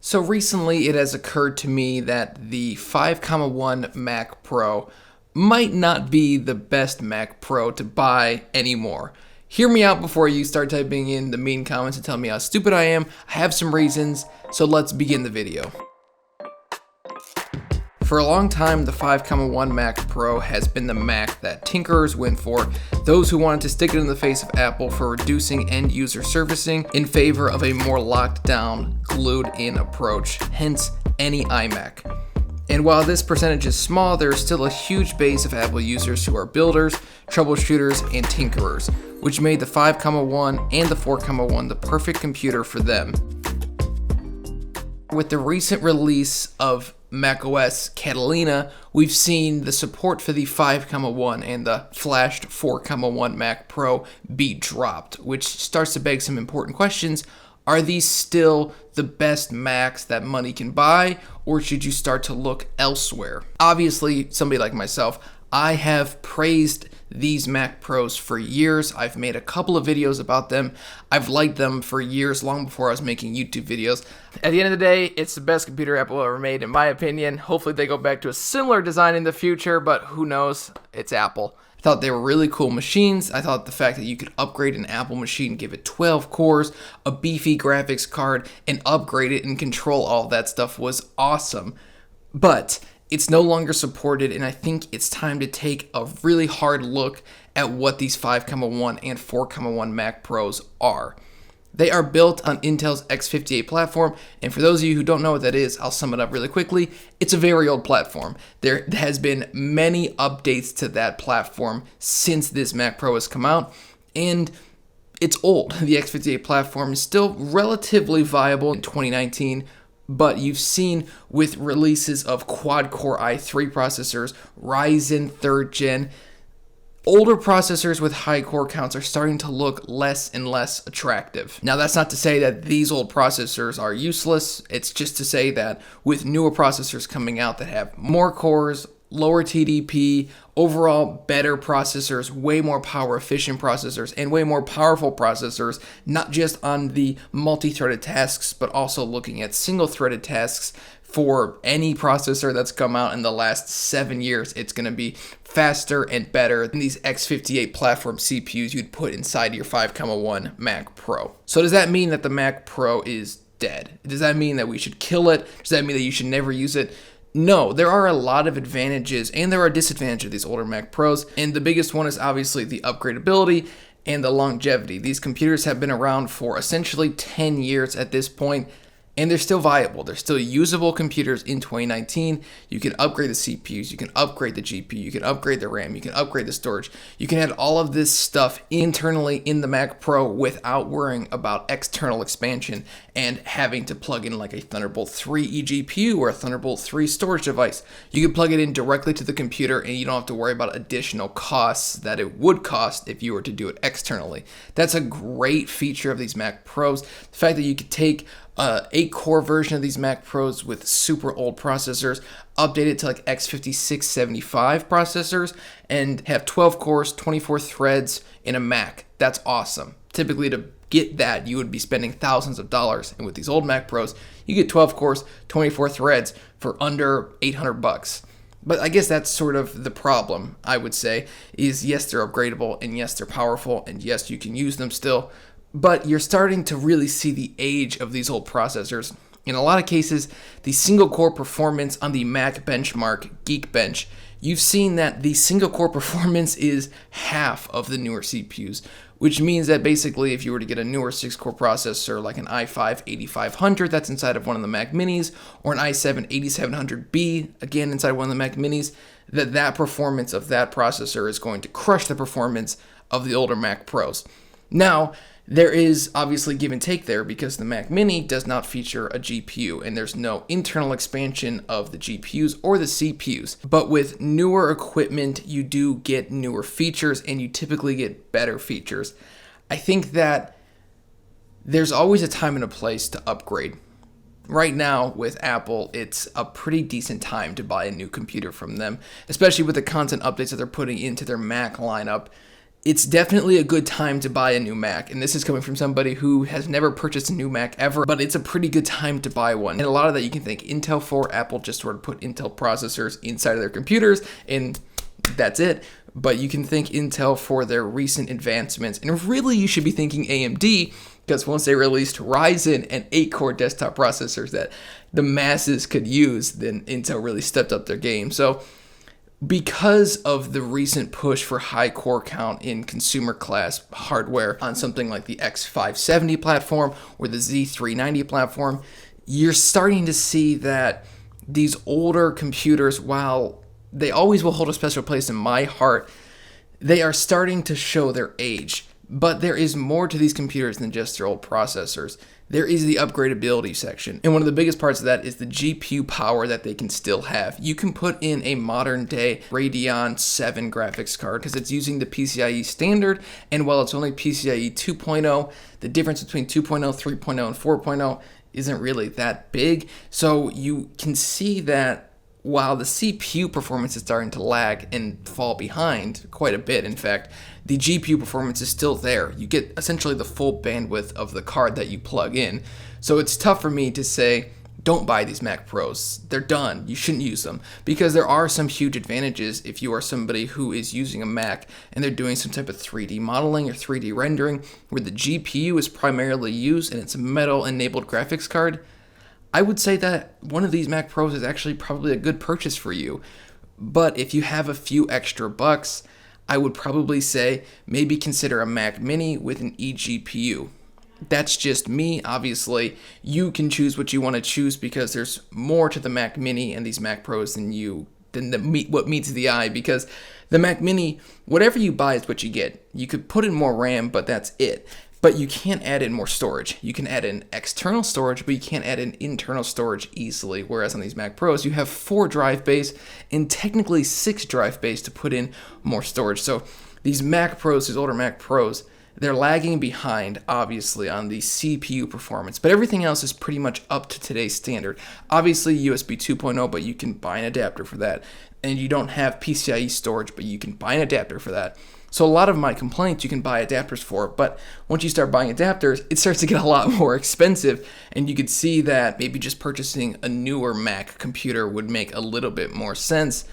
So recently it has occurred to me that the 5,1 Mac Pro might not be the best Mac Pro to buy anymore. Hear me out before you start typing in the mean comments and tell me how stupid I am. I have some reasons, so let's begin the video. For a long time, the 5,1 Mac Pro has been the Mac that tinkerers went for, those who wanted to stick it in the face of Apple for reducing end-user servicing in favor of a more locked down, glued-in approach, hence any iMac. And while this percentage is small, there is still a huge base of Apple users who are builders, troubleshooters, and tinkerers, which made the 5,1 and the 4,1 the perfect computer for them. With the recent release of macOS Catalina, we've seen the support for the 5,1 and the flashed 4,1 Mac Pro be dropped, which starts to beg some important questions. Are these still the best Macs that money can buy, or should you start to look elsewhere? Obviously, somebody like myself, I have praised these Mac Pros for years. I've made a couple of videos about them. I've liked them for years, long before I was making YouTube videos. At the end of the day, it's the best computer Apple ever made, in my opinion. Hopefully they go back to a similar design in the future, but who knows? It's Apple. I thought they were really cool machines. I thought the fact that you could upgrade an Apple machine, give it 12 cores, a beefy graphics card, and upgrade it and control all that stuff was awesome. But it's no longer supported, and I think it's time to take a really hard look at what these 5,1 and 4,1 Mac Pros are. They are built on Intel's X58 platform, and for those of you who don't know what that is, I'll sum it up really quickly. It's a very old platform. There has been many updates to that platform since this Mac Pro has come out, and it's old. The X58 platform is still relatively viable in 2019, but you've seen with releases of quad-core i3 processors, Ryzen 3rd Gen, older processors with high core counts are starting to look less and less attractive. Now, that's not to say that these old processors are useless. It's just to say that with newer processors coming out that have more cores, lower TDP, overall better processors, way more power efficient processors, and way more powerful processors, not just on the multi-threaded tasks, but also looking at single-threaded tasks. For any processor that's come out in the last 7 years, it's going to be faster and better than these X58 platform CPUs you'd put inside your 5,1 Mac Pro. So does that mean that the Mac Pro is dead? Does that mean that we should kill it? Does that mean that you should never use it? No, there are a lot of advantages and there are disadvantages of these older Mac Pros, and the biggest one is obviously the upgradability and the longevity. These computers have been around for essentially 10 years at this point, and they're still viable. They're still usable computers in 2019. You can upgrade the CPUs, you can upgrade the GPU, you can upgrade the RAM, you can upgrade the storage. You can add all of this stuff internally in the Mac Pro without worrying about external expansion and having to plug in like a Thunderbolt 3 eGPU or a Thunderbolt 3 storage device. You can plug it in directly to the computer and you don't have to worry about additional costs that it would cost if you were to do it externally. That's a great feature of these Mac Pros. The fact that you could take 8-core version of these Mac Pros with super old processors, update it to like x56-75 processors, and have 12 cores, 24 threads in a Mac. That's awesome. Typically, to get that, you would be spending thousands of dollars, and with these old Mac Pros, you get 12 cores, 24 threads for under $800. But I guess that's sort of the problem, I would say, is yes, they're upgradable, and yes, they're powerful, and yes, you can use them still, but you're starting to really see the age of these old processors. In a lot of cases, the single-core performance on the Mac benchmark, Geekbench, you've seen that the single-core performance is half of the newer CPUs, which means that basically if you were to get a newer 6-core processor like an i5-8500 that's inside of one of the Mac Minis, or an i7-8700B, again inside one of the Mac Minis, that performance of that processor is going to crush the performance of the older Mac Pros. Now, there is obviously give and take there because the Mac Mini does not feature a GPU and there's no internal expansion of the GPUs or the CPUs. But with newer equipment, you do get newer features and you typically get better features. I think that there's always a time and a place to upgrade. Right now with Apple, it's a pretty decent time to buy a new computer from them, especially with the content updates that they're putting into their Mac lineup. It's definitely a good time to buy a new Mac, and this is coming from somebody who has never purchased a new Mac ever, but it's a pretty good time to buy one. And a lot of that you can thank Intel for. Apple just sort of put Intel processors inside of their computers, and that's it. But you can thank Intel for their recent advancements, and really you should be thanking AMD, because once they released Ryzen and 8-core desktop processors that the masses could use, then Intel really stepped up their game. So because of the recent push for high core count in consumer class hardware on something like the X570 platform or the Z390 platform, you're starting to see that these older computers, while they always will hold a special place in my heart, they are starting to show their age. But there is more to these computers than just their old processors. There is the upgradability section. And one of the biggest parts of that is the GPU power that they can still have. You can put in a modern day Radeon 7 graphics card because it's using the PCIe standard. And while it's only PCIe 2.0, the difference between 2.0, 3.0, and 4.0 isn't really that big. So you can see that while the CPU performance is starting to lag and fall behind quite a bit, in fact, the GPU performance is still there. You get essentially the full bandwidth of the card that you plug in. So it's tough for me to say, don't buy these Mac Pros. They're done. You shouldn't use them. Because there are some huge advantages if you are somebody who is using a Mac and they're doing some type of 3D modeling or 3D rendering where the GPU is primarily used and it's a metal-enabled graphics card. I would say that one of these Mac Pros is actually probably a good purchase for you. But if you have a few extra bucks, I would probably say maybe consider a Mac Mini with an eGPU. That's just me. Obviously, you can choose what you want to choose because there's more to the Mac Mini and these Mac Pros than what meets the eye, because the Mac Mini, whatever you buy is what you get. You could put in more RAM, but that's it. But you can't add in more storage. You can add in external storage, but you can't add in internal storage easily. Whereas on these Mac Pros, you have 4 drive bays and technically 6 drive bays to put in more storage. So these Mac Pros, these older Mac Pros, they're lagging behind, obviously, on the CPU performance. But everything else is pretty much up to today's standard. Obviously, USB 2.0, but you can buy an adapter for that. And you don't have PCIe storage, but you can buy an adapter for that. So a lot of my complaints you can buy adapters for, but once you start buying adapters, it starts to get a lot more expensive, and you could see that maybe just purchasing a newer Mac computer would make a little bit more sense.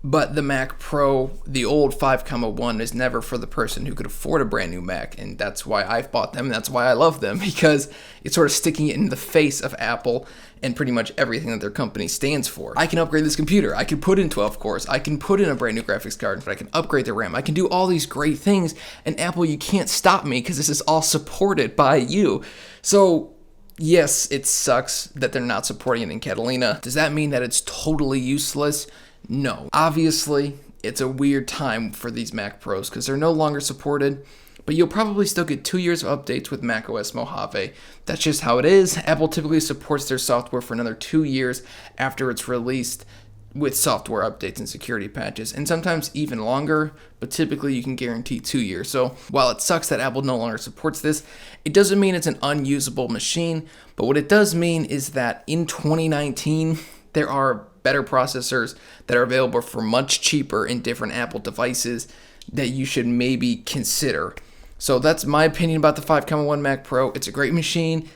But the Mac Pro, the old 5.1, is never for the person who could afford a brand new Mac, and that's why I've bought them, and that's why I love them, because it's sort of sticking it in the face of Apple and pretty much everything that their company stands for. I can upgrade this computer. I can put in 12 cores. I can put in a brand new graphics card, but I can upgrade the RAM. I can do all these great things, and Apple, you can't stop me because this is all supported by you. So yes, it sucks that they're not supporting it in Catalina. Does that mean that it's totally useless? No. Obviously, it's a weird time for these Mac Pros because they're no longer supported, but you'll probably still get 2 years of updates with macOS Mojave. That's just how it is. Apple typically supports their software for another 2 years after it's released with software updates and security patches, and sometimes even longer, but typically you can guarantee 2 years. So while it sucks that Apple no longer supports this, it doesn't mean it's an unusable machine, but what it does mean is that in 2019, there are better processors that are available for much cheaper in different Apple devices that you should maybe consider. So that's my opinion about the 5.1 Mac Pro. It's a great machine,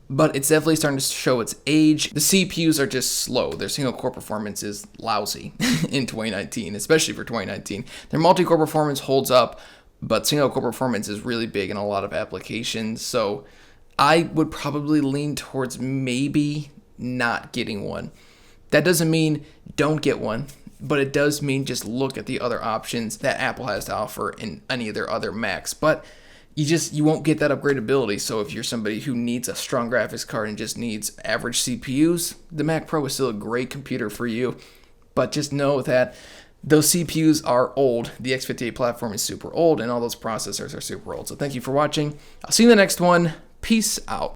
but it's definitely starting to show its age. The CPUs are just slow. Their single core performance is lousy in 2019, especially for 2019. Their multi-core performance holds up, but single core performance is really big in a lot of applications. So I would probably lean towards maybe not getting one. That doesn't mean don't get one, but it does mean just look at the other options that Apple has to offer in any of their other Macs. But you won't get that upgradability. So if you're somebody who needs a strong graphics card and just needs average CPUs, the Mac Pro is still a great computer for you. But just know that those CPUs are old. The X58 platform is super old, and all those processors are super old. So thank you for watching. I'll see you in the next one. Peace out.